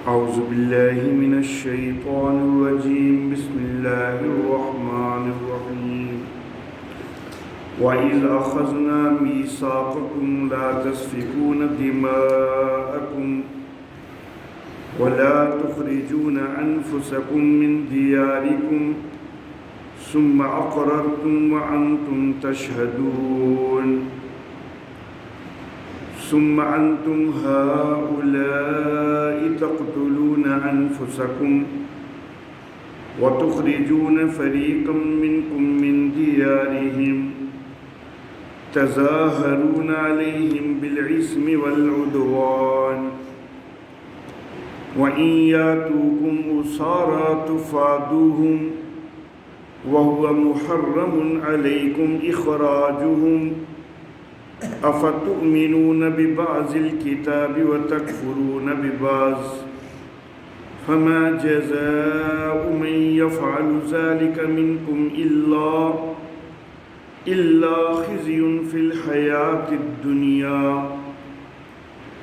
اعوذ باللہ من الشیطان الرجیم بسم اللہ الرحمن الرحیم وَإِذْ أَخَذْنَا مِيثَاقَكُمْ لَا تَسْفِكُونَ دِمَاءَكُمْ وَلَا تُخْرِجُونَ أَنفُسَكُمْ مِنْ دِيَارِكُمْ ثُمَّ أَقْرَرْتُمْ وَأَنْتُمْ تَشْهَدُونَ ثم أنتم هؤلاء تقتلون أنفسكم وتخرجون فريقا منكم من ديارهم تظاهرون عليهم بالإثم والعدوان وإن يأتوكم أسارى تفادوهم وهو محرم عليكم إخراجهم افتؤمنون ببعض الكتاب وتكفرون ببعض فما جزاء من يفعل ذلك منكم إلا خزي في الحياة الدنيا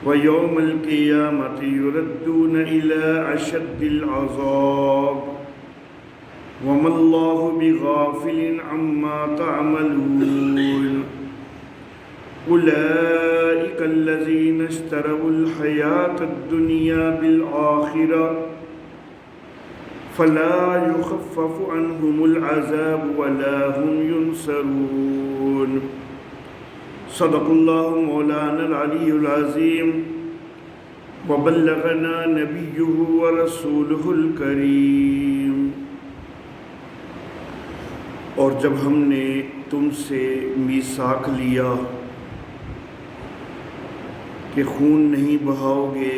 ويوم القيامة يردون إلى أشد العذاب وما الله بغافل عما تعملون أولئك الذين اشتروا الحياة الدنيا بالآخرة فلا يخفف عنهم العذاب ولا هم ينصرون صدق الله مولانا العلي العظيم وبلغنا نبيه ورسوله الكريم۔ اور جب ہم نے تم سے میثاق لیا کہ خون نہیں بہاؤ گے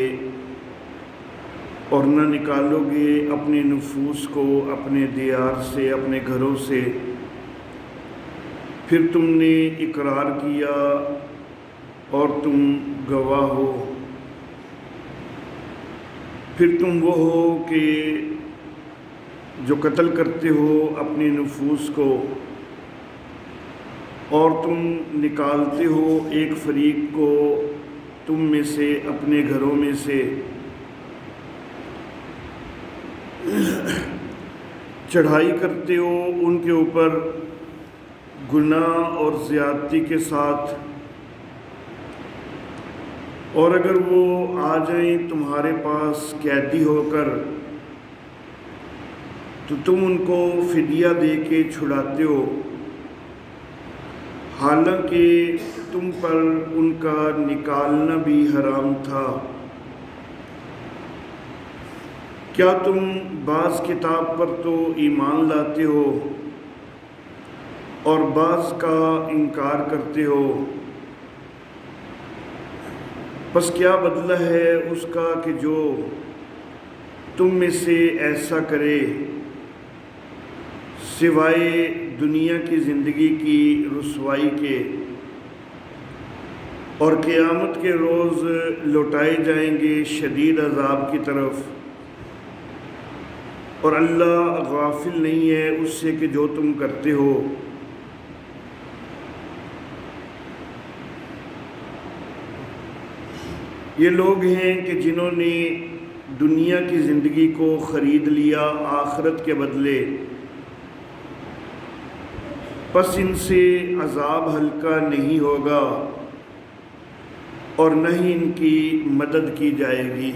اور نہ نکالو گے اپنے نفوس کو اپنے دیار سے، اپنے گھروں سے، پھر تم نے اقرار کیا اور تم گواہ ہو، پھر تم وہ ہو کہ جو قتل کرتے ہو اپنے نفوس کو، اور تم نکالتے ہو ایک فریق کو تم میں سے اپنے گھروں میں سے، چڑھائی کرتے ہو ان کے اوپر گناہ اور زیادتی کے ساتھ، اور اگر وہ آ جائیں تمہارے پاس قیدی ہو کر تو تم ان کو فدیہ دے کے چھڑاتے ہو، حالانکہ تم پر ان کا نکالنا بھی حرام تھا۔ کیا تم بعض کتاب پر تو ایمان لاتے ہو اور بعض کا انکار کرتے ہو؟ پس کیا بدلہ ہے اس کا کہ جو تم میں سے ایسا کرے، سوائے دنیا کی زندگی کی رسوائی کے، اور قیامت کے روز لوٹائے جائیں گے شدید عذاب کی طرف، اور اللہ غافل نہیں ہے اس سے کہ جو تم کرتے ہو۔ یہ لوگ ہیں کہ جنہوں نے دنیا کی زندگی کو خرید لیا آخرت کے بدلے، پس ان سے عذاب ہلکا نہیں ہوگا اور نہ ہی ان کی مدد کی جائے گی۔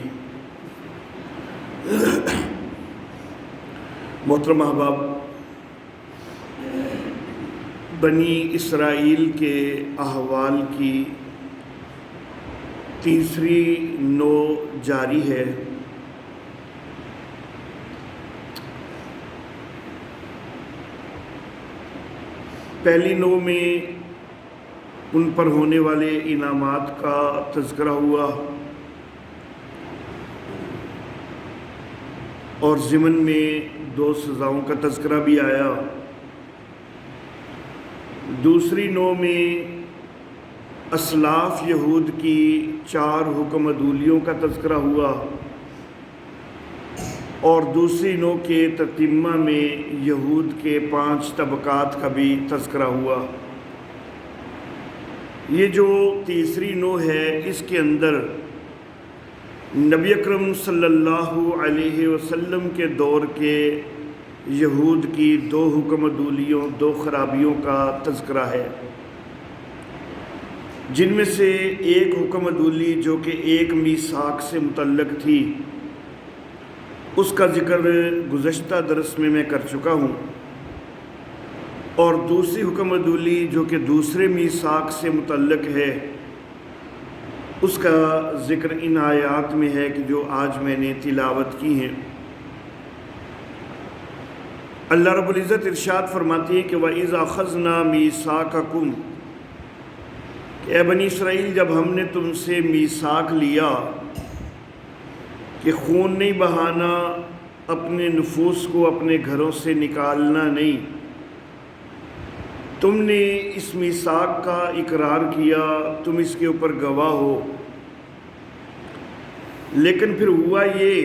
محترم احباب، بنی اسرائیل کے احوال کی تیسری نو جاری ہے۔ پہلی نو میں ان پر ہونے والے انعامات کا تذکرہ ہوا، اور ضمن میں 2 سزاؤں کا تذکرہ بھی آیا۔ دوسری نو میں اسلاف یہود کی 4 حکم عدولیوں کا تذکرہ ہوا، اور دوسری نو کے تتمہ میں یہود کے 5 طبقات کا بھی تذکرہ ہوا۔ یہ جو تیسری نو ہے، اس کے اندر نبی اکرم صلی اللہ علیہ وسلم کے دور کے یہود کی دو حکم عدولیوں، دو خرابیوں کا تذکرہ ہے، جن میں سے ایک حکم عدولی جو کہ ایک میثاق سے متعلق تھی، اس کا ذکر گزشتہ درس میں کر چکا ہوں، اور دوسری حکم عدولی جو کہ دوسرے میثاق سے متعلق ہے، اس کا ذکر ان آیات میں ہے کہ جو آج میں نے تلاوت کی ہیں۔ اللہ رب العزت ارشاد فرماتی ہے کہ وَإِذَا أَخَذْنَا مِيثَاقَكُمْ، کہ اے بنی اسرائیل، جب ہم نے تم سے میثاق لیا کہ خون نہیں بہانا، اپنے نفوس کو اپنے گھروں سے نکالنا نہیں، تم نے اس میثاق کا اقرار کیا، تم اس کے اوپر گواہ ہو، لیکن پھر ہوا یہ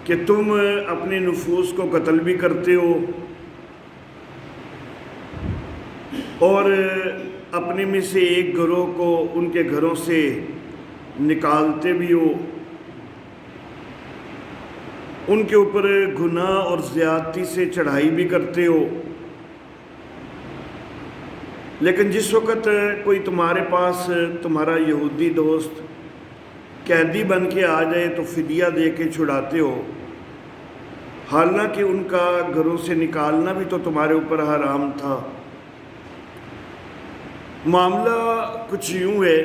کہ تم اپنے نفوس کو قتل بھی کرتے ہو اور اپنے میں سے ایک گروہ کو ان کے گھروں سے نکالتے بھی ہو، ان کے اوپر گناہ اور زیادتی سے چڑھائی بھی کرتے ہو۔ لیکن جس وقت کوئی تمہارے پاس تمہارا یہودی دوست قیدی بن کے آ جائے تو فدیہ دے کے چھڑاتے ہو، حالانکہ ان کا گھروں سے نکالنا بھی تو تمہارے اوپر حرام تھا۔ معاملہ کچھ یوں ہے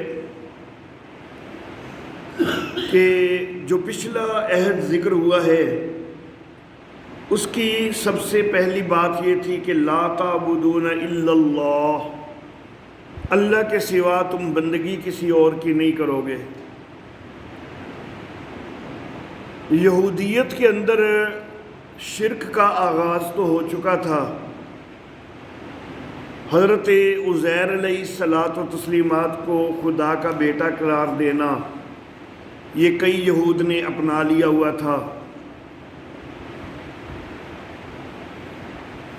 کہ جو پچھلا عہد ذکر ہوا ہے، اس کی سب سے پہلی بات یہ تھی کہ لا تعبدون الا اللہ، اللہ کے سوا تم بندگی کسی اور کی نہیں کرو گے۔ یہودیت کے اندر شرک کا آغاز تو ہو چکا تھا، حضرت عزیر علیہ الصلاۃ و تسلیمات کو خدا کا بیٹا قرار دینا یہ کئی یہود نے اپنا لیا ہوا تھا۔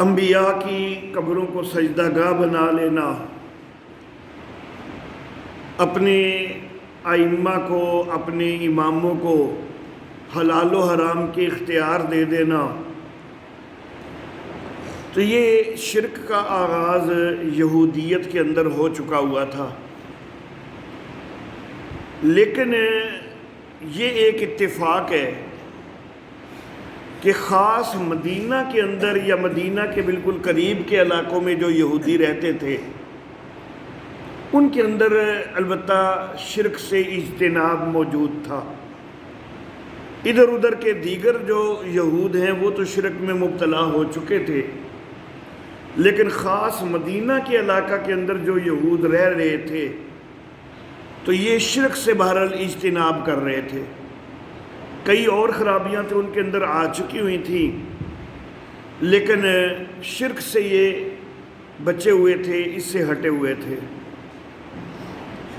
انبیاء کی قبروں کو سجدہ گاہ بنا لینا، اپنے ائمہ کو، اپنے اماموں کو حلال و حرام کے اختیار دے دینا، تو یہ شرک کا آغاز یہودیت کے اندر ہو چکا ہوا تھا۔ لیکن یہ ایک اتفاق ہے کہ خاص مدینہ کے اندر یا مدینہ کے بالکل قریب کے علاقوں میں جو یہودی رہتے تھے، ان کے اندر البتہ شرک سے اجتناب موجود تھا۔ ادھر ادھر کے دیگر جو یہود ہیں وہ تو شرک میں مبتلا ہو چکے تھے، لیکن خاص مدینہ کے علاقہ کے اندر جو یہود رہ رہے تھے تو یہ شرک سے بہرحال اجتناب کر رہے تھے۔ کئی اور خرابیاں تو ان کے اندر آ چکی ہوئی تھیں، لیکن شرک سے یہ بچے ہوئے تھے، اس سے ہٹے ہوئے تھے۔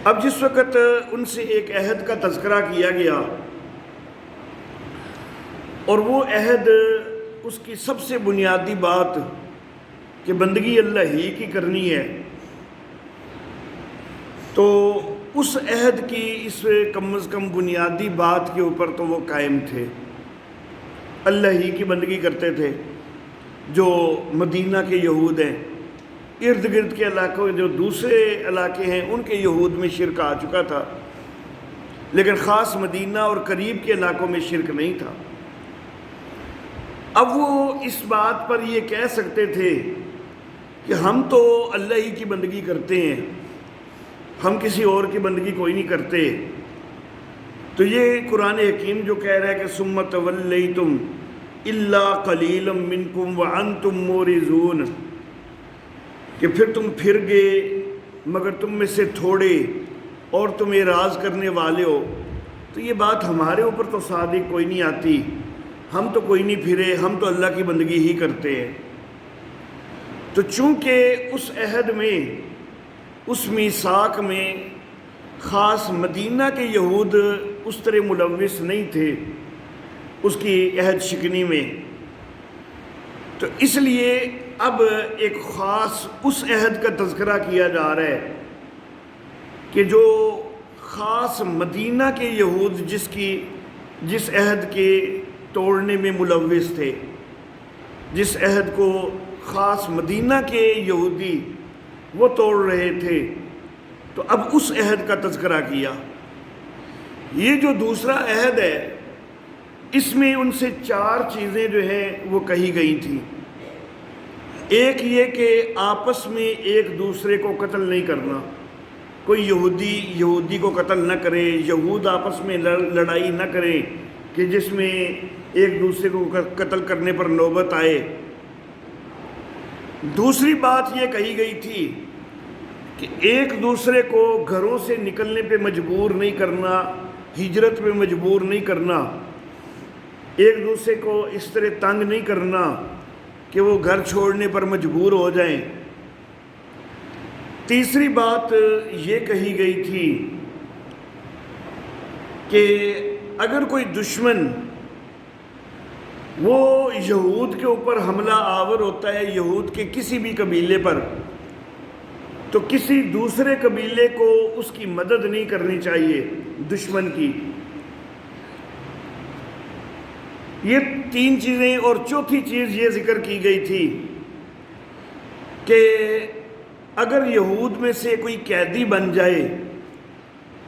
اب جس وقت ان سے ایک عہد کا تذکرہ کیا گیا، اور وہ عہد، اس کی سب سے بنیادی بات کہ بندگی اللہ ہی کی کرنی ہے، تو اس عہد کی اس کم از کم بنیادی بات کے اوپر تو وہ قائم تھے، اللہ ہی کی بندگی کرتے تھے۔ جو مدینہ کے یہود ہیں، ارد گرد کے علاقوں جو دوسرے علاقے ہیں ان کے یہود میں شرک آ چکا تھا، لیکن خاص مدینہ اور قریب کے علاقوں میں شرک نہیں تھا۔ اب وہ اس بات پر یہ کہہ سکتے تھے کہ ہم تو اللہ ہی کی بندگی کرتے ہیں، ہم کسی اور کی بندگی کوئی نہیں کرتے۔ تو یہ قرآن حکیم جو کہہ رہا ہے کہ ثم تولیتم الا قلیلا منکم وانتم مورزون، کہ پھر تم پھر گئے مگر تم میں سے تھوڑے اور تم اعراض کرنے والے ہو، تو یہ بات ہمارے اوپر تو صادق کوئی نہیں آتی، ہم تو کوئی نہیں پھرے، ہم تو اللہ کی بندگی ہی کرتے ہیں۔ تو چونکہ اس عہد میں، اس میثاق میں خاص مدینہ کے یہود اس طرح ملوث نہیں تھے اس کی عہد شکنی میں، تو اس لیے اب ایک خاص اس عہد کا تذکرہ کیا جا رہا ہے کہ جو خاص مدینہ کے یہود جس عہد کے توڑنے میں ملوث تھے، جس عہد کو خاص مدینہ کے یہودی وہ توڑ رہے تھے، تو اب اس عہد کا تذکرہ کیا۔ یہ جو دوسرا عہد ہے اس میں ان سے 4 چیزیں جو ہیں وہ کہی گئی تھیں۔ ایک یہ کہ آپس میں ایک دوسرے کو قتل نہیں کرنا، کوئی یہودی کو قتل نہ کرے، یہود آپس میں لڑائی نہ کریں کہ جس میں ایک دوسرے کو قتل کرنے پر نوبت آئے۔ دوسری بات یہ کہی گئی تھی کہ ایک دوسرے کو گھروں سے نکلنے پہ مجبور نہیں کرنا، ہجرت پہ مجبور نہیں کرنا، ایک دوسرے کو اس طرح تنگ نہیں کرنا کہ وہ گھر چھوڑنے پر مجبور ہو جائیں۔ تیسری بات یہ کہی گئی تھی کہ اگر کوئی دشمن وہ یہود کے اوپر حملہ آور ہوتا ہے، یہود کے کسی بھی قبیلے پر، تو کسی دوسرے قبیلے کو اس کی مدد نہیں کرنی چاہیے دشمن کی۔ یہ 3 چیزیں، اور چوتھی چیز یہ ذکر کی گئی تھی کہ اگر یہود میں سے کوئی قیدی بن جائے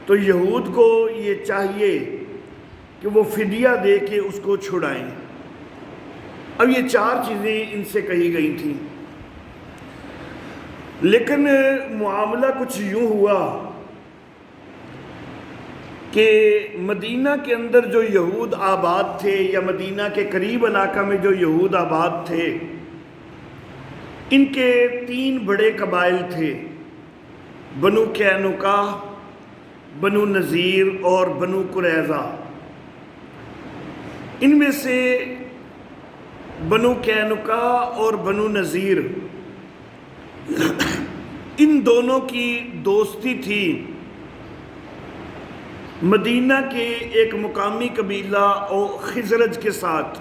تو یہود کو یہ چاہیے کہ وہ فدیہ دے کے اس کو چھڑائیں۔ اب یہ 4 چیزیں ان سے کہی گئی تھیں، لیکن معاملہ کچھ یوں ہوا کہ مدینہ کے اندر جو یہود آباد تھے، یا مدینہ کے قریب علاقہ میں جو یہود آباد تھے، ان کے 3 بڑے قبائل تھے، بنو قینقاع، بنو نذیر اور بنو قریظہ۔ ان میں سے بنو قینقاع اور بنو نذیر، ان دونوں کی دوستی تھی مدینہ کے ایک مقامی قبیلہ اور خزرج کے ساتھ،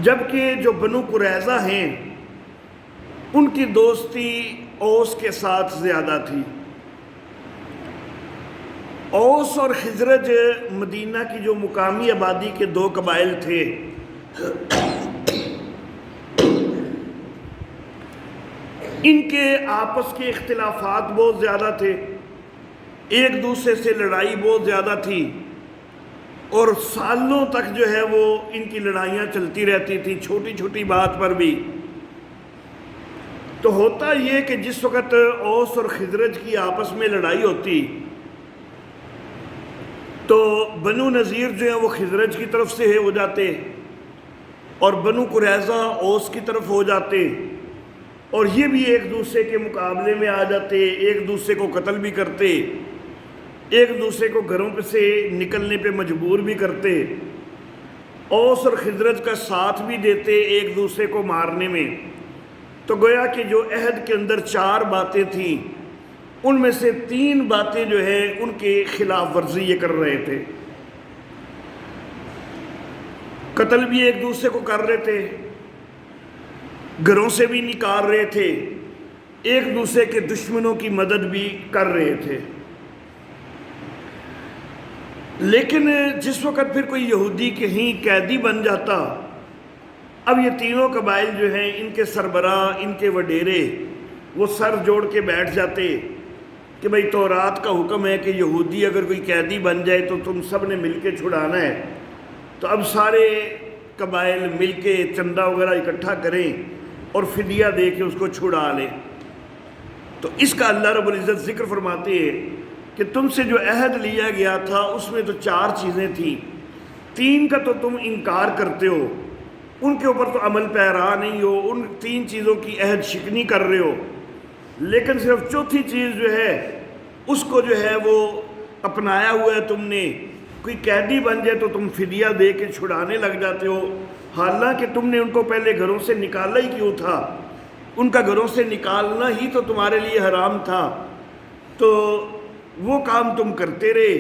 جبکہ جو بنو قریظہ ہیں ان کی دوستی اوس کے ساتھ زیادہ تھی۔ اوس اور خزرج مدینہ کی جو مقامی آبادی کے 2 قبائل تھے، ان کے آپس کے اختلافات بہت زیادہ تھے، ایک دوسرے سے لڑائی بہت زیادہ تھی، اور سالوں تک جو ہے وہ ان کی لڑائیاں چلتی رہتی تھیں، چھوٹی چھوٹی بات پر بھی۔ تو ہوتا یہ کہ جس وقت اوس اور خزرج کی آپس میں لڑائی ہوتی تو بنو نذیر جو ہیں وہ خزرج کی طرف سے ہو جاتے، اور بنو قریظہ اوس کی طرف ہو جاتے، اور یہ بھی ایک دوسرے کے مقابلے میں آ جاتے، ایک دوسرے کو قتل بھی کرتے، ایک دوسرے کو گھروں پہ سے نکلنے پہ مجبور بھی کرتے، اوس اور خزرج کا ساتھ بھی دیتے ایک دوسرے کو مارنے میں۔ تو گویا کہ جو عہد کے اندر 4 باتیں تھیں، ان میں سے 3 باتیں جو ہیں ان کے خلاف ورزی یہ کر رہے تھے۔ قتل بھی ایک دوسرے کو کر رہے تھے، گھروں سے بھی نکال رہے تھے، ایک دوسرے کے دشمنوں کی مدد بھی کر رہے تھے۔ لیکن جس وقت پھر کوئی یہودی کہیں قیدی بن جاتا، اب یہ تینوں قبائل جو ہیں ان کے سربراہ، ان کے وڈیرے، وہ سر جوڑ کے بیٹھ جاتے کہ بھئی تورات کا حکم ہے کہ یہودی اگر کوئی قیدی بن جائے تو تم سب نے مل کے چھڑانا ہے۔ تو اب سارے قبائل مل کے چندہ وغیرہ اکٹھا کریں اور فدیہ دے کے اس کو چھڑا لیں۔ تو اس کا اللہ رب العزت ذکر فرماتے ہیں کہ تم سے جو عہد لیا گیا تھا اس میں تو 4 چیزیں تھیں، 3 کا تو تم انکار کرتے ہو، ان کے اوپر تو عمل پیرا نہیں ہو، ان 3 چیزوں کی عہد شکنی کر رہے ہو، لیکن صرف چوتھی چیز جو ہے اس کو جو ہے وہ اپنایا ہوا ہے تم نے۔ کوئی قیدی بن جائے تو تم فدیہ دے کے چھڑانے لگ جاتے ہو، حالانکہ تم نے ان کو پہلے گھروں سے نکالا ہی کیوں تھا؟ ان کا گھروں سے نکالنا ہی تو تمہارے لیے حرام تھا، تو وہ کام تم کرتے رہے۔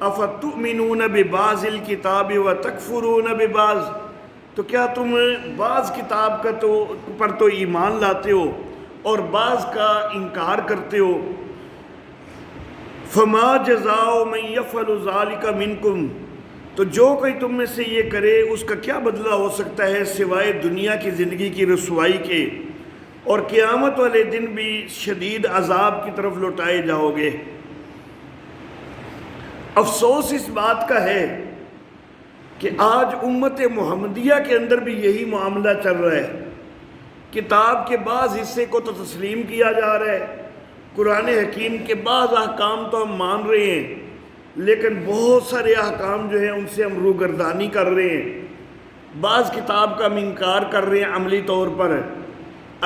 افتؤمنون ببعض الکتاب وتکفرون ببعض، تو کیا تم بعض کتاب کا پر تو ایمان لاتے ہو اور بعض کا انکار کرتے ہو؟ فما جزاء من یفعل ذلک منکم، تو جو کوئی تم میں سے یہ کرے اس کا کیا بدلہ ہو سکتا ہے سوائے دنیا کی زندگی کی رسوائی کے، اور قیامت والے دن بھی شدید عذاب کی طرف لوٹائے جاؤ گے۔ افسوس اس بات کا ہے کہ آج امت محمدیہ کے اندر بھی یہی معاملہ چل رہا ہے۔ کتاب کے بعض حصے کو تو تسلیم کیا جا رہا ہے، قرآن حکیم کے بعض احکام تو ہم مان رہے ہیں، لیکن بہت سارے احکام جو ہیں ان سے ہم روگردانی کر رہے ہیں، بعض کتاب کا ہم انکار کر رہے ہیں عملی طور پر۔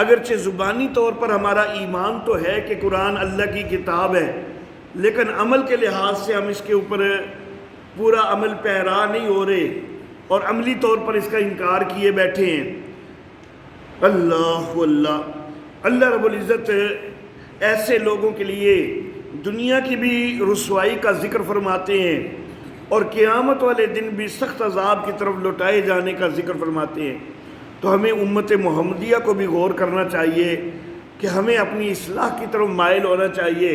اگرچہ زبانی طور پر ہمارا ایمان تو ہے کہ قرآن اللہ کی کتاب ہے، لیکن عمل کے لحاظ سے ہم اس کے اوپر پورا عمل پیرا نہیں ہو رہے اور عملی طور پر اس کا انکار کیے بیٹھے ہیں۔ اللہ رب العزت ایسے لوگوں کے لیے دنیا کی بھی رسوائی کا ذکر فرماتے ہیں اور قیامت والے دن بھی سخت عذاب کی طرف لوٹائے جانے کا ذکر فرماتے ہیں۔ تو ہمیں امت محمدیہ کو بھی غور کرنا چاہیے کہ ہمیں اپنی اصلاح کی طرف مائل ہونا چاہیے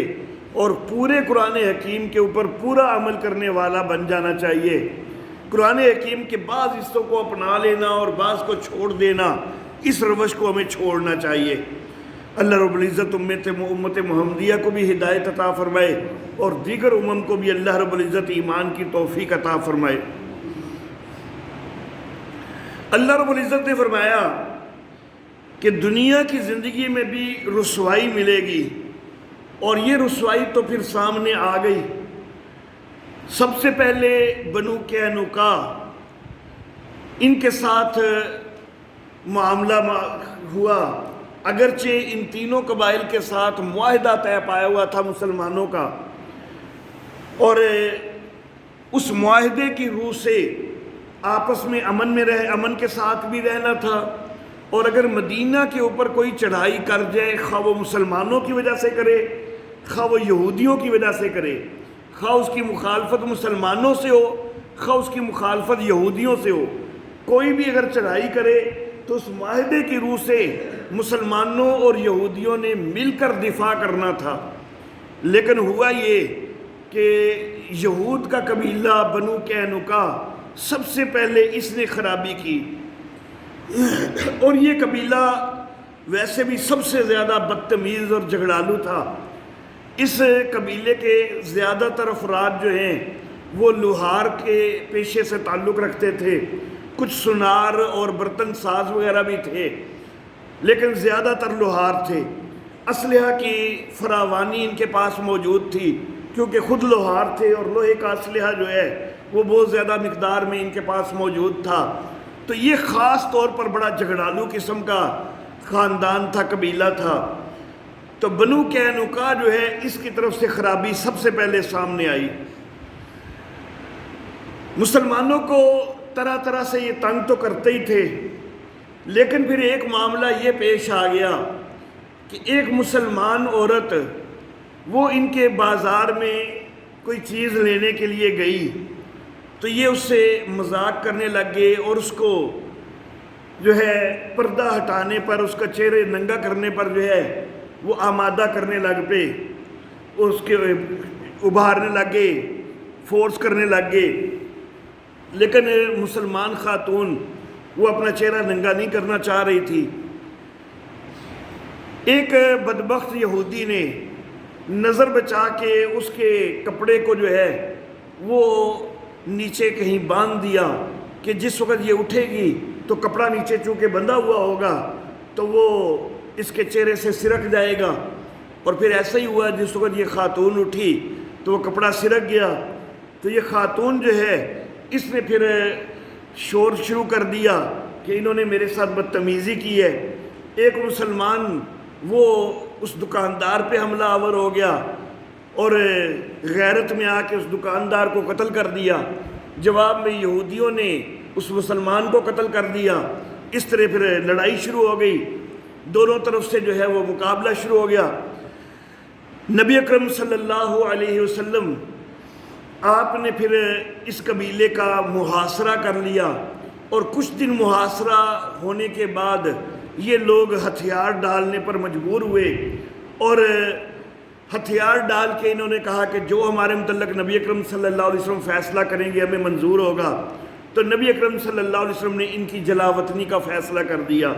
اور پورے قرآن حکیم کے اوپر پورا عمل کرنے والا بن جانا چاہیے۔ قرآن حکیم کے بعض حصوں کو اپنا لینا اور بعض کو چھوڑ دینا، اس روش کو ہمیں چھوڑنا چاہیے۔ اللہ رب العزت امت محمدیہ کو بھی ہدایت عطا فرمائے اور دیگر امم کو بھی اللہ رب العزت ایمان کی توفیق عطا فرمائے۔ اللہ رب العزت نے فرمایا کہ دنیا کی زندگی میں بھی رسوائی ملے گی، اور یہ رسوائی تو پھر سامنے آ گئی۔ سب سے پہلے بنو قینقاع، ان کے ساتھ معاملہ ہوا، اگرچہ ان تینوں قبائل کے ساتھ معاہدہ طے پایا ہوا تھا مسلمانوں کا، اور اس معاہدے کی روح سے آپس میں امن کے ساتھ بھی رہنا تھا، اور اگر مدینہ کے اوپر کوئی چڑھائی کر جائے، خواہ وہ مسلمانوں کی وجہ سے کرے، خواہ وہ یہودیوں کی وجہ سے کرے، خواہ اس کی مخالفت مسلمانوں سے ہو، خواہ اس کی مخالفت یہودیوں سے ہو، کوئی بھی اگر چڑھائی کرے تو اس معاہدے کی روح سے مسلمانوں اور یہودیوں نے مل کر دفاع کرنا تھا۔ لیکن ہوا یہ کہ یہود کا قبیلہ بنو قینقاع سب سے پہلے اس نے خرابی کی، اور یہ قبیلہ ویسے بھی سب سے زیادہ بدتمیز اور جھگڑالو تھا۔ اس قبیلے کے زیادہ تر افراد جو ہیں وہ لوہار کے پیشے سے تعلق رکھتے تھے، کچھ سنار اور برتن ساز وغیرہ بھی تھے، لیکن زیادہ تر لوہار تھے۔ اسلحہ کی فراوانی ان کے پاس موجود تھی، کیونکہ خود لوہار تھے اور لوہے کا اسلحہ جو ہے وہ بہت زیادہ مقدار میں ان کے پاس موجود تھا۔ تو یہ خاص طور پر بڑا جھگڑالو قسم کا خاندان تھا، قبیلہ تھا۔ تو بنو قینقاع جو ہے اس کی طرف سے خرابی سب سے پہلے سامنے آئی۔ مسلمانوں کو طرح طرح سے یہ تنگ تو کرتے ہی تھے، لیکن پھر ایک معاملہ یہ پیش آ گیا کہ ایک مسلمان عورت وہ ان کے بازار میں کوئی چیز لینے کے لیے گئی، تو یہ اس سے مذاق کرنے لگ گئے اور اس کو جو ہے پردہ ہٹانے پر، اس کا چہرے ننگا کرنے پر جو ہے وہ آمادہ کرنے لگ پے، اس کے ابھارنے لگ گئے، فورس کرنے لگ گئے۔ لیکن مسلمان خاتون وہ اپنا چہرہ ننگا نہیں کرنا چاہ رہی تھی۔ ایک بدبخت یہودی نے نظر بچا کے اس کے کپڑے کو جو ہے وہ نیچے کہیں باندھ دیا کہ جس وقت یہ اٹھے گی تو کپڑا نیچے چونکہ بندھا ہوا ہوگا تو وہ اس کے چہرے سے سرک جائے گا، اور پھر ایسا ہی ہوا، جس وقت یہ خاتون اٹھی تو وہ کپڑا سرک گیا۔ تو یہ خاتون جو ہے اس نے پھر شور شروع کر دیا کہ انہوں نے میرے ساتھ بدتمیزی کی ہے۔ ایک مسلمان وہ اس دکاندار پہ حملہ آور ہو گیا اور غیرت میں آ کے اس دکاندار کو قتل کر دیا۔ جواب میں یہودیوں نے اس مسلمان کو قتل کر دیا۔ اس طرح پھر لڑائی شروع ہو گئی، دونوں طرف سے جو ہے وہ مقابلہ شروع ہو گیا۔ نبی اکرم صلی اللہ علیہ وسلم آپ نے پھر اس قبیلے کا محاصرہ کر لیا، اور کچھ دن محاصرہ ہونے کے بعد یہ لوگ ہتھیار ڈالنے پر مجبور ہوئے اور ہتھیار ڈال کے انہوں نے کہا کہ جو ہمارے متعلق نبی اکرم صلی اللہ علیہ وسلم فیصلہ کریں گے ہمیں منظور ہوگا. تو نبی اکرم صلی اللہ علیہ وسلم نے ان کی جلاوطنی کا فیصلہ کر دیا.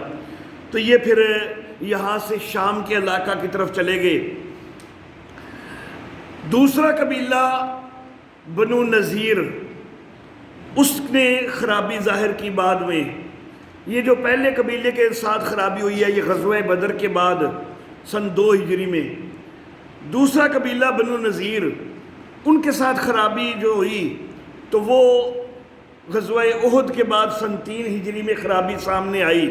تو یہ پھر یہاں سے شام کے علاقہ کی طرف چلے گئے. دوسرا قبیلہ بنو نذیر، اس نے خرابی ظاہر کی بعد میں. یہ جو پہلے قبیلے کے ساتھ خرابی ہوئی ہے یہ غزوہ بدر کے بعد سن 2 ہجری میں. دوسرا قبیلہ بنو نذیر، ان کے ساتھ خرابی جو ہوئی تو وہ غزوہ احد کے بعد سن 3 ہجری میں خرابی سامنے آئی.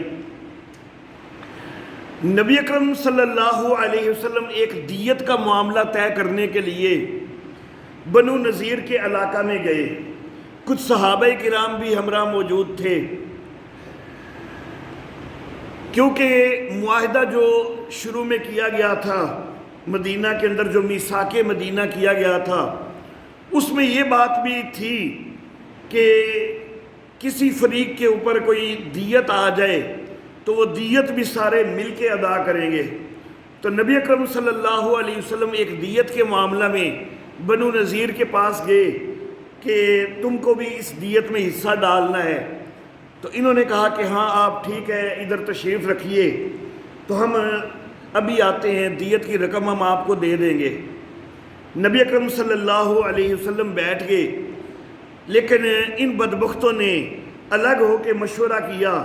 نبی اکرم صلی اللہ علیہ وسلم ایک دیت کا معاملہ طے کرنے کے لیے بنو نذیر کے علاقہ میں گئے. کچھ صحابہ کرام بھی ہمراہ موجود تھے، کیونکہ معاہدہ جو شروع میں کیا گیا تھا مدینہ کے اندر، جو میثاق مدینہ کیا گیا تھا، اس میں یہ بات بھی تھی کہ کسی فریق کے اوپر کوئی دیت آ جائے تو وہ دیت بھی سارے مل کے ادا کریں گے. تو نبی اکرم صلی اللہ علیہ وسلم ایک دیت کے معاملہ میں بنو نذیر کے پاس گئے کہ تم کو بھی اس دیت میں حصہ ڈالنا ہے. تو انہوں نے کہا کہ ہاں آپ ٹھیک ہے ادھر تشریف رکھیے، تو ہم ابھی آتے ہیں، دیت کی رقم ہم آپ کو دے دیں گے. نبی اکرم صلی اللہ علیہ وسلم بیٹھ گئے، لیکن ان بدبختوں نے الگ ہو کے مشورہ کیا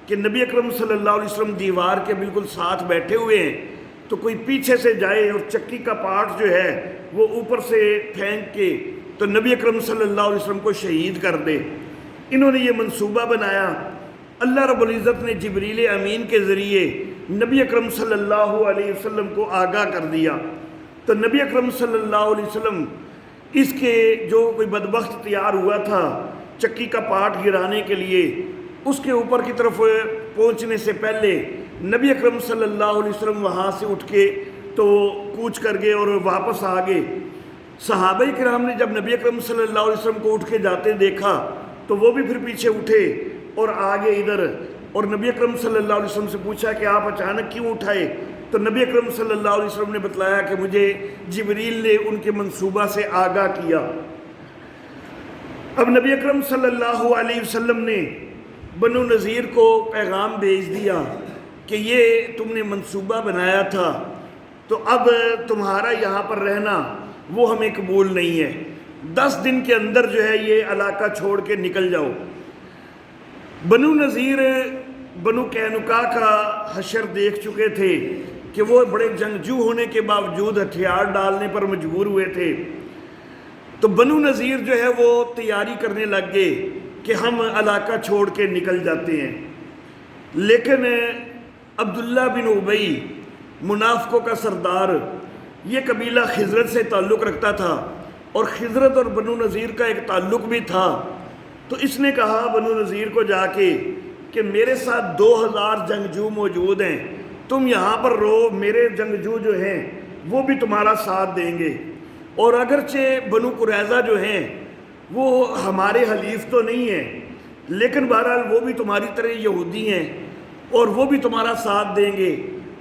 کہ نبی اکرم صلی اللہ علیہ وسلم دیوار کے بالکل ساتھ بیٹھے ہوئے ہیں، تو کوئی پیچھے سے جائے اور چکی کا پارٹ جو ہے وہ اوپر سے پھینک کے تو نبی اکرم صلی اللہ علیہ وسلم کو شہید کر دے. انہوں نے یہ منصوبہ بنایا. اللہ رب العزت نے جبریل امین کے ذریعے نبی اکرم صلی اللہ علیہ وسلم کو آگاہ کر دیا. تو نبی اکرم صلی اللہ علیہ وسلم اس کے جو کوئی بدبخت تیار ہوا تھا چکی کا پارٹ گرانے کے لیے، اس کے اوپر کی طرف پہنچنے سے پہلے نبی اکرم صلی اللہ علیہ وسلم وہاں سے اٹھ کے تو کوچ کر گئے اور واپس آ گئے. صحابہ کرام نے جب نبی اکرم صلی اللہ علیہ وسلم کو اٹھ کے جاتے دیکھا تو وہ بھی پھر پیچھے اٹھے اور آگے ادھر، اور نبی اکرم صلی اللہ علیہ وسلم سے پوچھا کہ آپ اچانک کیوں اٹھائے؟ تو نبی اکرم صلی اللہ علیہ وسلم نے بتلایا کہ مجھے جبریل نے ان کے منصوبہ سے آگاہ کیا. اب نبی اکرم صلی اللہ علیہ وسلم نے بنو نذیر کو پیغام بھیج دیا کہ یہ تم نے منصوبہ بنایا تھا تو اب تمہارا یہاں پر رہنا وہ ہمیں قبول نہیں ہے. 10 دن کے اندر جو ہے یہ علاقہ چھوڑ کے نکل جاؤ. بنو نذیر بنو قینقاع کا حشر دیکھ چکے تھے کہ وہ بڑے جنگجو ہونے کے باوجود ہتھیار ڈالنے پر مجبور ہوئے تھے. تو بنو نذیر جو ہے وہ تیاری کرنے لگ گئے کہ ہم علاقہ چھوڑ کے نکل جاتے ہیں. لیکن عبداللہ بن ابی، منافقوں کا سردار، یہ قبیلہ خزرج سے تعلق رکھتا تھا اور خزرج اور بنو نذیر کا ایک تعلق بھی تھا. تو اس نے کہا بنو نذیر کو جا کے کہ میرے ساتھ 2000 جنگجو موجود ہیں، تم یہاں پر رہو، میرے جنگجو جو ہیں وہ بھی تمہارا ساتھ دیں گے. اور اگرچہ بنو قریظہ جو ہیں وہ ہمارے حلیف تو نہیں ہیں، لیکن بہرحال وہ بھی تمہاری طرح یہودی ہیں اور وہ بھی تمہارا ساتھ دیں گے.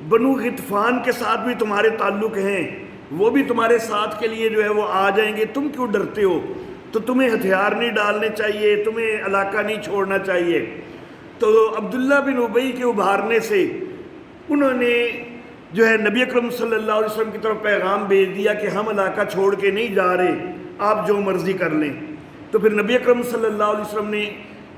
بنو غطفان کے ساتھ بھی تمہارے تعلق ہیں، وہ بھی تمہارے ساتھ کے لیے جو ہے وہ آ جائیں گے. تم کیوں ڈرتے ہو؟ تو تمہیں ہتھیار نہیں ڈالنے چاہیے، تمہیں علاقہ نہیں چھوڑنا چاہیے. تو عبداللہ بن ابی کے ابھارنے سے انہوں نے جو ہے نبی اکرم صلی اللہ علیہ وسلم کی طرف پیغام بھیج دیا کہ ہم علاقہ چھوڑ کے نہیں جا رہے، آپ جو مرضی کر لیں. تو پھر نبی اکرم صلی اللہ علیہ وسلم نے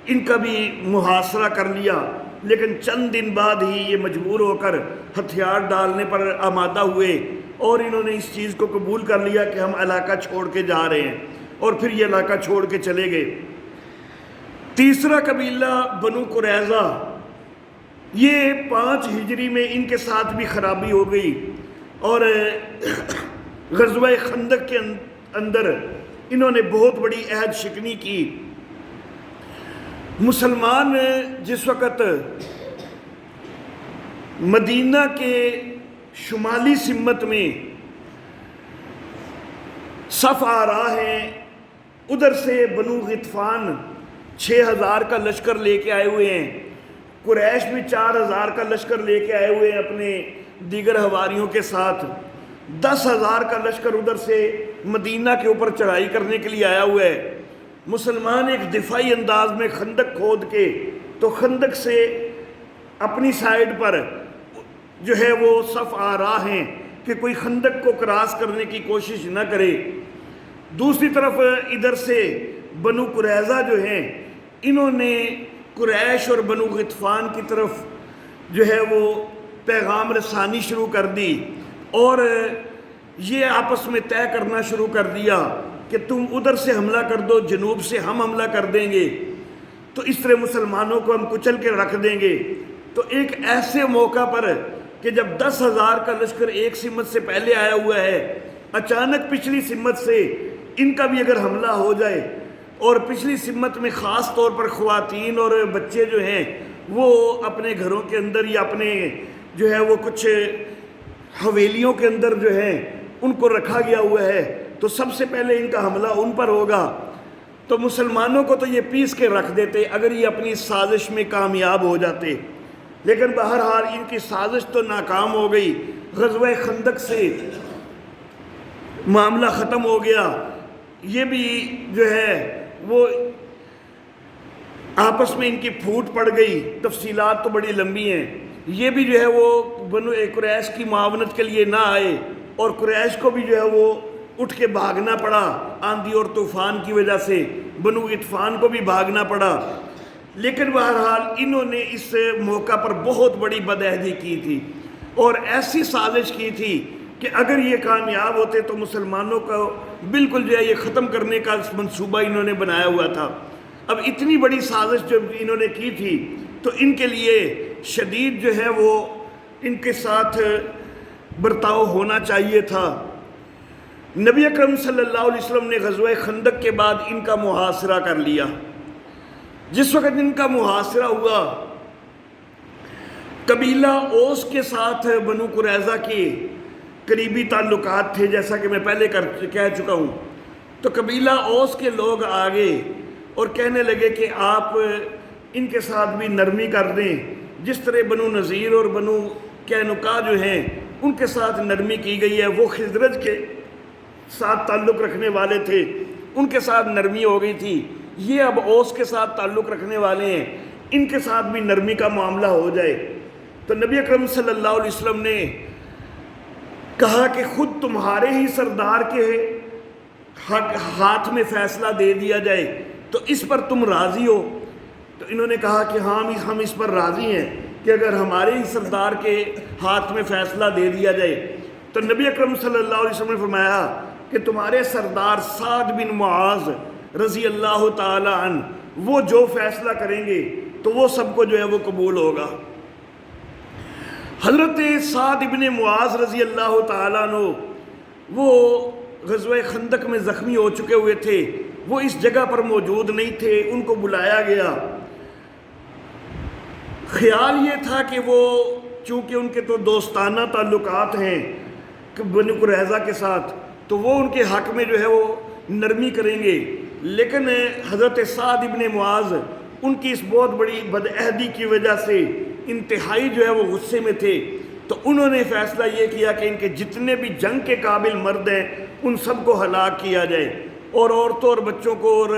ان کا بھی محاصرہ کر لیا، لیکن چند دن بعد ہی یہ مجبور ہو کر ہتھیار ڈالنے پر آمادہ ہوئے اور انہوں نے اس چیز کو قبول کر لیا کہ ہم علاقہ چھوڑ کے جا رہے ہیں، اور پھر یہ علاقہ چھوڑ کے چلے گئے. تیسرا قبیلہ بنو قریظہ، یہ 5 ہجری میں ان کے ساتھ بھی خرابی ہو گئی اور غزوہ خندق کے اندر انہوں نے بہت بڑی عہد شکنی کی. مسلمان جس وقت مدینہ کے شمالی سمت میں صف آ رہا ہے، ادھر سے بنو غطفان 6000 کا لشکر لے کے آئے ہوئے ہیں، قریش بھی 4000 کا لشکر لے کے آئے ہوئے ہیں اپنے دیگر حواریوں کے ساتھ. 10,000 کا لشکر ادھر سے مدینہ کے اوپر چڑھائی کرنے کے لیے آیا ہوا ہے۔ مسلمان ایک دفاعی انداز میں خندق کھود کے تو خندق سے اپنی سائیڈ پر جو ہے وہ صف آ رہا ہیں کہ کوئی خندق کو کراس کرنے کی کوشش نہ کرے۔ دوسری طرف ادھر سے بنو قریظہ جو ہیں انہوں نے قریش اور بنو غطفان کی طرف جو ہے وہ پیغام رسانی شروع کر دی اور یہ آپس میں طے کرنا شروع کر دیا کہ تم ادھر سے حملہ کر دو، جنوب سے ہم حملہ کر دیں گے، تو اس طرح مسلمانوں کو ہم کچل کے رکھ دیں گے۔ تو ایک ایسے موقع پر کہ جب 10,000 کا لشکر ایک سمت سے پہلے آیا ہوا ہے، اچانک پچھلی سمت سے ان کا بھی اگر حملہ ہو جائے اور پچھلی سمت میں خاص طور پر خواتین اور بچے جو ہیں وہ اپنے گھروں کے اندر یا اپنے جو ہے وہ کچھ حویلیوں کے اندر جو ہیں ان کو رکھا گیا ہوا ہے، تو سب سے پہلے ان کا حملہ ان پر ہوگا۔ تو مسلمانوں کو تو یہ پیس کے رکھ دیتے اگر یہ اپنی سازش میں کامیاب ہو جاتے، لیکن بہرحال ان کی سازش تو ناکام ہو گئی۔ غزوہ خندق سے معاملہ ختم ہو گیا، یہ بھی جو ہے وہ آپس میں ان کی پھوٹ پڑ گئی، تفصیلات تو بڑی لمبی ہیں۔ یہ بھی جو ہے وہ بنو قریش کی معاونت کے لیے نہ آئے اور قریش کو بھی جو ہے وہ اٹھ کے بھاگنا پڑا، آندھی اور طوفان کی وجہ سے بنو غطفان کو بھی بھاگنا پڑا۔ لیکن بہرحال انہوں نے اس موقع پر بہت بڑی بدعہدی کی تھی اور ایسی سازش کی تھی کہ اگر یہ کامیاب ہوتے تو مسلمانوں کو بالکل جو ہے یہ ختم کرنے کا منصوبہ انہوں نے بنایا ہوا تھا۔ اب اتنی بڑی سازش جب انہوں نے کی تھی تو ان کے لیے شدید جو ہے وہ ان کے ساتھ برتاؤ ہونا چاہیے تھا۔ نبی اکرم صلی اللہ علیہ وسلم نے غزوہ خندق کے بعد ان کا محاصرہ کر لیا۔ جس وقت ان کا محاصرہ ہوا، قبیلہ اوس کے ساتھ بنو قریظہ کے قریبی تعلقات تھے، جیسا کہ میں پہلے کہہ چکا ہوں۔ تو قبیلہ اوس کے لوگ آگے اور کہنے لگے کہ آپ ان کے ساتھ بھی نرمی کر دیں، جس طرح بنو نذیر اور بنو قینقاع جو ہیں ان کے ساتھ نرمی کی گئی ہے، وہ خزرج کے ساتھ تعلق رکھنے والے تھے، ان کے ساتھ نرمی ہو گئی تھی، یہ اب اوس کے ساتھ تعلق رکھنے والے ہیں، ان کے ساتھ بھی نرمی کا معاملہ ہو جائے۔ تو نبی اکرم صلی اللہ علیہ وسلم نے کہا کہ خود تمہارے ہی سردار کے ہاتھ میں فیصلہ دے دیا جائے تو اس پر تم راضی ہو؟ تو انہوں نے کہا کہ ہاں ہم اس پر راضی ہیں کہ اگر ہمارے ہی سردار کے ہاتھ میں فیصلہ دے دیا جائے۔ تو نبی اکرم صلی اللہ علیہ وسلم نے فرمایا کہ تمہارے سردار سعد بن معاذ رضی اللہ تعالی عنہ وہ جو فیصلہ کریں گے تو وہ سب کو جو ہے وہ قبول ہوگا۔ حضرت سعد بن معاذ رضی اللہ تعالیٰ عنہ وہ غزوہ خندق میں زخمی ہو چکے ہوئے تھے، وہ اس جگہ پر موجود نہیں تھے، ان کو بلایا گیا۔ خیال یہ تھا کہ وہ چونکہ ان کے تو دوستانہ تعلقات ہیں بنو قریظہ کے ساتھ، تو وہ ان کے حق میں جو ہے وہ نرمی کریں گے، لیکن حضرت سعد بن معاذ ان کی اس بہت بڑی بدعہدی کی وجہ سے انتہائی جو ہے وہ غصے میں تھے۔ تو انہوں نے فیصلہ یہ کیا کہ ان کے جتنے بھی جنگ کے قابل مرد ہیں ان سب کو ہلاک کیا جائے اور عورتوں اور بچوں کو اور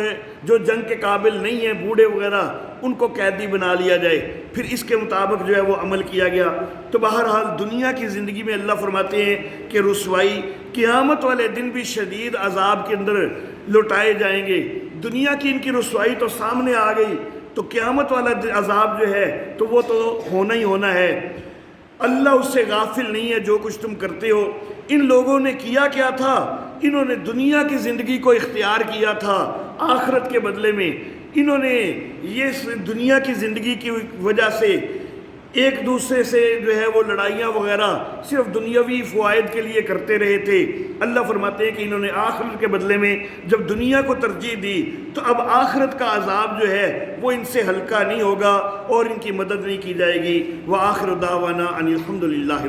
جو جنگ کے قابل نہیں ہیں بوڑھے وغیرہ ان کو قیدی بنا لیا جائے۔ پھر اس کے مطابق جو ہے وہ عمل کیا گیا۔ تو بہرحال دنیا کی زندگی میں اللہ فرماتے ہیں کہ رسوائی قیامت والے دن بھی شدید عذاب کے اندر لوٹائے جائیں گے۔ دنیا کی ان کی رسوائی تو سامنے آ گئی، تو قیامت والا عذاب جو ہے تو وہ تو ہونا ہی ہونا ہے۔ اللہ اس سے غافل نہیں ہے جو کچھ تم کرتے ہو۔ ان لوگوں نے کیا کیا تھا؟ انہوں نے دنیا کی زندگی کو اختیار کیا تھا آخرت کے بدلے میں۔ انہوں نے یہ دنیا کی زندگی کی وجہ سے ایک دوسرے سے جو ہے وہ لڑائیاں وغیرہ صرف دنیاوی فوائد کے لیے کرتے رہے تھے۔ اللہ فرماتے ہیں کہ انہوں نے آخرت کے بدلے میں جب دنیا کو ترجیح دی تو اب آخرت کا عذاب جو ہے وہ ان سے ہلکا نہیں ہوگا اور ان کی مدد نہیں کی جائے گی۔ وآخر دعوانا ان الحمد للہ۔